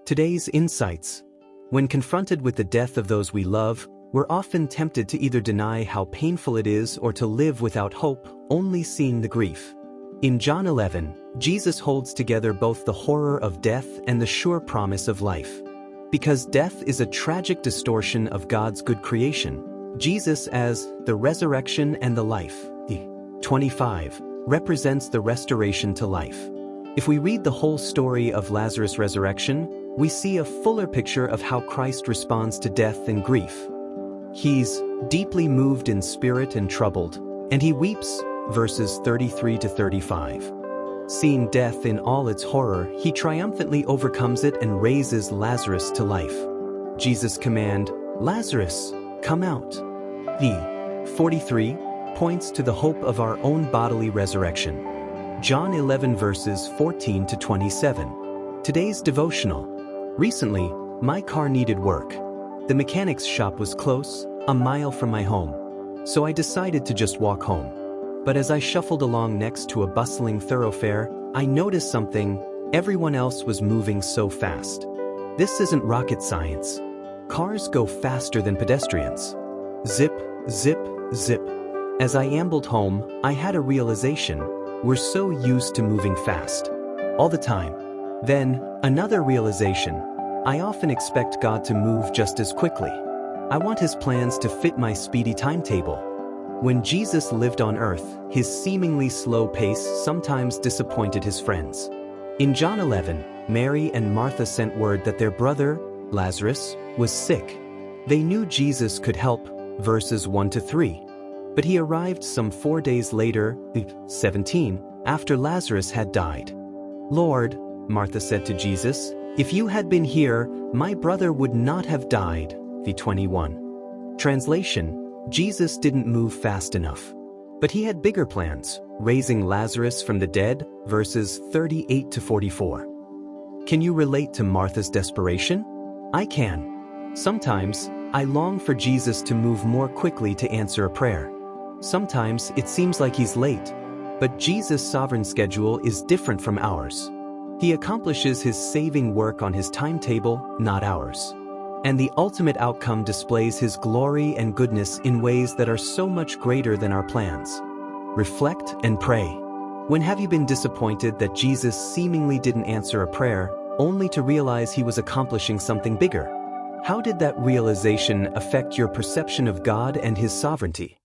Today's insights. When confronted with the death of those we love, we're often tempted to either deny how painful it is or to live without hope, only seeing the grief. In John 11, Jesus holds together both the horror of death and the sure promise of life. Because death is a tragic distortion of God's good creation, Jesus as the resurrection and the life, 25, represents the restoration to life. If we read the whole story of Lazarus' resurrection, we see a fuller picture of how Christ responds to death and grief. He's deeply moved in spirit and troubled, and he weeps, verses 33 to 35. Seeing death in all its horror, he triumphantly overcomes it and raises Lazarus to life. Jesus' command, "Lazarus, come out." The 43 points to the hope of our own bodily resurrection. John 11 verses 14 to 27. Today's devotional. Recently, my car needed work. The mechanic's shop was close, a mile from my home, so I decided to just walk home. But as I shuffled along next to a bustling thoroughfare, I noticed something. Everyone else was moving so fast. This isn't rocket science. Cars go faster than pedestrians. Zip, zip, zip. As I ambled home, I had a realization. We're so used to moving fast. All the time. Then, another realization. I often expect God to move just as quickly. I want His plans to fit my speedy timetable. When Jesus lived on earth, His seemingly slow pace sometimes disappointed His friends. In John 11, Mary and Martha sent word that their brother, Lazarus, was sick. They knew Jesus could help, verses 1 to 3. But He arrived some 4 days later, 17, after Lazarus had died. "Lord," Martha said to Jesus, "if you had been here, my brother would not have died." 21. Translation: Jesus didn't move fast enough. But He had bigger plans, raising Lazarus from the dead, verses 38 to 44. Can you relate to Martha's desperation? I can. Sometimes, I long for Jesus to move more quickly to answer a prayer. Sometimes it seems like He's late, but Jesus' sovereign schedule is different from ours. He accomplishes His saving work on His timetable, not ours. And the ultimate outcome displays His glory and goodness in ways that are so much greater than our plans. Reflect and pray. When have you been disappointed that Jesus seemingly didn't answer a prayer, only to realize He was accomplishing something bigger? How did that realization affect your perception of God and His sovereignty?